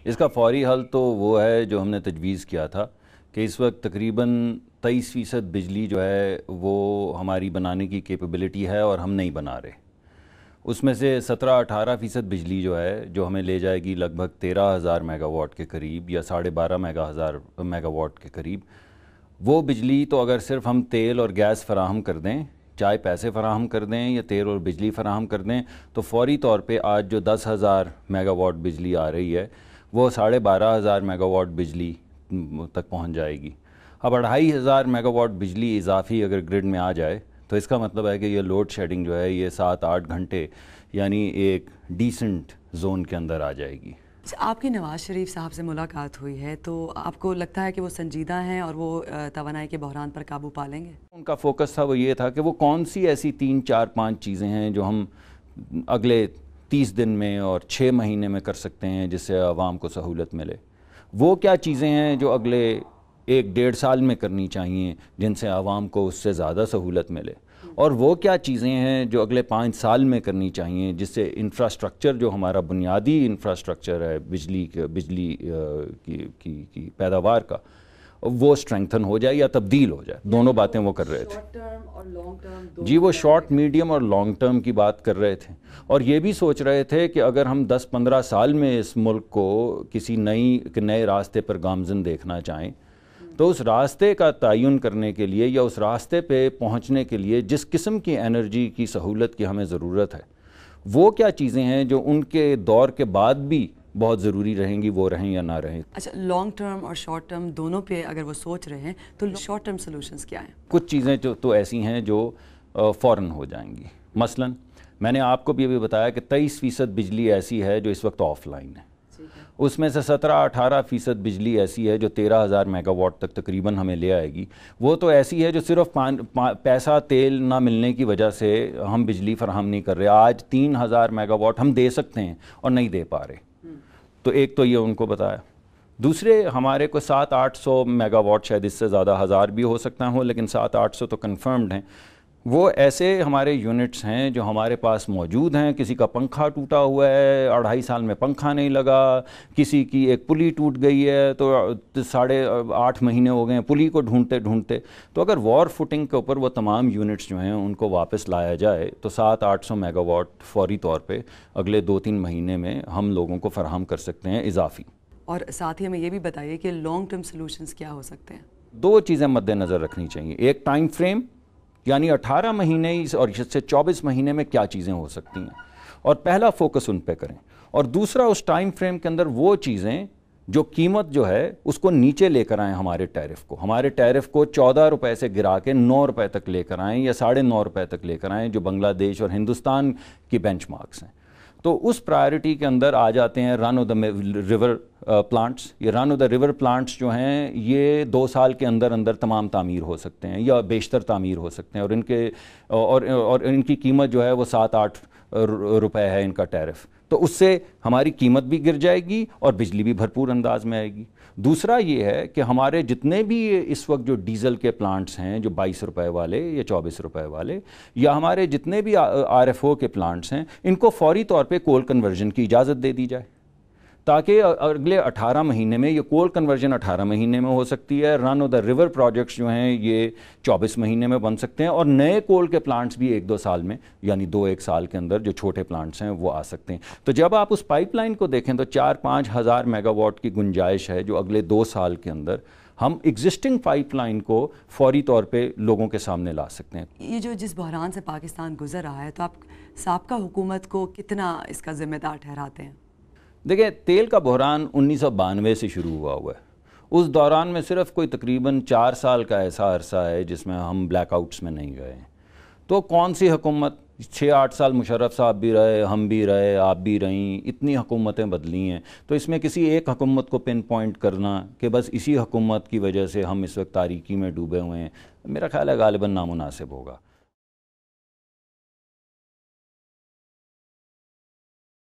इसका फौरी हल तो वो है जो हमने तजवीज़ किया था कि इस वक्त तकरीबन 23% बिजली जो है वो हमारी बनाने की कैपेबिलिटी है और हम नहीं बना रहे। उसमें से 17-18% बिजली जो है जो हमें ले जाएगी लगभग 13,000 मेगावाट के करीब या 12,500 मेगावाट के करीब। वो बिजली तो अगर सिर्फ हम तेल और गैस फराहम कर दें, चाहे पैसे फराहम कर दें या तेल और बिजली फराहम कर दें, तो फौरी तौर पे आज जो 10,000 मेगावाट बिजली आ रही है वो 12,500 मेगावाट बिजली तक पहुंच जाएगी। अब 2,500 मेगावाट बिजली इजाफी अगर ग्रिड में आ जाए तो इसका मतलब है कि ये लोड शेडिंग जो है ये 7-8 घंटे यानी एक डिसेंट जोन के अंदर आ जाएगी। आपकी नवाज़ शरीफ साहब से मुलाकात हुई है तो आपको लगता है कि वो संजीदा हैं और वो तवानाई के बहरान पर काबू पा लेंगे? उनका फोकस था वो ये था कि वो कौन सी ऐसी 3-4-5 चीज़ें हैं जो हम अगले 30 दिन में और 6 महीने में कर सकते हैं जिससे आवाम को सहूलत मिले। वो क्या चीज़ें हैं जो अगले 1-1.5 साल में करनी चाहिए जिनसे आवाम को उससे ज़्यादा सहूलत मिले, और वो क्या चीज़ें हैं जो अगले 5 साल में करनी चाहिए जिससे इंफ्रास्ट्रक्चर जो हमारा बुनियादी इंफ्रास्ट्रक्चर है बिजली की पैदावार का, वो स्ट्रेंथन हो जाए या तब्दील हो जाए। दोनों बातें वो कर रहे थे। शॉर्ट टर्म और लॉन्ग टर्म जी, वो शॉर्ट, मीडियम और लॉन्ग टर्म की बात कर रहे थे और ये भी सोच रहे थे कि अगर हम 10-15 साल में इस मुल्क को किसी नए रास्ते पर गामज़न देखना चाहें तो उस रास्ते का तयन करने के लिए या उस रास्ते पे पहुंचने के लिए जिस किस्म की एनर्जी की सहूलत की हमें ज़रूरत है, वो क्या चीज़ें हैं जो उनके दौर के बाद भी बहुत ज़रूरी रहेंगी, वो रहें या ना रहें। अच्छा, लॉन्ग टर्म और शॉर्ट टर्म दोनों पे अगर वो सोच रहे हैं तो शॉर्ट टर्म सोल्यूशंस क्या हैं? कुछ चीज़ें जो तो ऐसी हैं जो फ़ौरन हो जाएंगी। मसलन मैंने आपको भी अभी बताया कि 23% बिजली ऐसी है जो इस वक्त ऑफलाइन है। उसमें से 17-18% बिजली ऐसी है जो 13,000 मेगावाट तक तकरीबन हमें ले आएगी। वो तो ऐसी है जो सिर्फ पैसा तेल ना मिलने की वजह से हम बिजली फराहम नहीं कर रहे। आज 3,000 मेगावाट हम दे सकते हैं और नहीं दे पा रहे। तो एक तो ये उनको बताया। दूसरे, हमारे को 700-800 मेगावाट, शायद इससे ज़्यादा 1,000 भी हो सकता हो, लेकिन 700-800 तो कन्फर्म्ड हैं। वो ऐसे हमारे यूनिट्स हैं जो हमारे पास मौजूद हैं। किसी का पंखा टूटा हुआ है, 2.5 साल में पंखा नहीं लगा, किसी की एक पुली टूट गई है तो 8.5 महीने हो गए हैं पुली को ढूंढते ढूंढते। तो अगर वॉर फुटिंग के ऊपर वो तमाम यूनिट्स जो हैं उनको वापस लाया जाए तो 700-800 मेगावाट फौरी तौर पे अगले 2-3 महीने में हम लोगों को फराहम कर सकते हैं इजाफी। और साथ ही हमें ये भी बताइए कि लॉन्ग टर्म सोल्यूशंस क्या हो सकते हैं? 2 चीज़ें मद्देनज़र रखनी चाहिए। एक, टाइम फ्रेम, यानी 18 महीने और इससे 24 महीने में क्या चीज़ें हो सकती हैं, और पहला फोकस उन पे करें। और दूसरा, उस टाइम फ्रेम के अंदर वो चीज़ें जो कीमत जो है उसको नीचे लेकर आएँ। हमारे टैरिफ को 14 रुपए से गिरा के 9 रुपए तक लेकर आएँ या 9.5 रुपए तक लेकर आएँ, जो बांग्लादेश और हिंदुस्तान की बेंचमार्क्स हैं। तो उस प्रायोरिटी के अंदर आ जाते हैं run of the river plants. ये run of the river plants जो हैं ये 2 साल के अंदर अंदर तमाम तामीर हो सकते हैं या बेशतर तामीर हो सकते हैं, और इनकी कीमत जो है वो 7-8 रुपए है इनका टैरिफ। तो उससे हमारी कीमत भी गिर जाएगी और बिजली भी भरपूर अंदाज में आएगी। दूसरा ये है कि हमारे जितने भी इस वक्त जो डीजल के प्लांट्स हैं जो 22 रुपए वाले या 24 रुपए वाले, या हमारे जितने भी RFO के प्लांट्स हैं, इनको फौरी तौर पे कोल कन्वर्जन की इजाज़त दे दी जाए ताकि अगले 18 महीने में ये कोल कन्वर्जन 18 महीने में हो सकती है। Run of the river projects जो हैं ये 24 महीने में बन सकते हैं, और नए कोल के प्लांट्स भी 1-2 साल में, यानी 2-1 साल के अंदर जो छोटे प्लांट्स हैं वो आ सकते हैं। तो जब आप उस पाइपलाइन को देखें तो 4-5 हज़ार मेगावाट की गुंजाइश है जो अगले 2 साल के अंदर हम एग्जिस्टिंग पाइपलाइन को फौरी तौर पे लोगों के सामने ला सकते हैं। ये जो जिस बहरान से पाकिस्तान गुजर रहा है, तो आप साबका हुकूमत को कितना इसका जिम्मेदार ठहराते हैं? देखिए, तेल का बहरान 1992 से शुरू हुआ है। उस दौरान में सिर्फ कोई तकरीबन 4 साल का ऐसा अरसा है जिसमें हम ब्लैकआउट्स में नहीं गए। तो कौन सी हुकूमत, 6-8 साल मुशर्रफ साहब भी रहे, हम भी रहे, आप भी रहीं, इतनी हुकूमतें बदली हैं। तो इसमें किसी एक हुकूमत को पिन पॉइंट करना कि बस इसी हुकूमत की वजह से हम इस वक्त तारीकी में डूबे हुए हैं, मेरा ख्याल है गालिबन नामुनासिब होगा।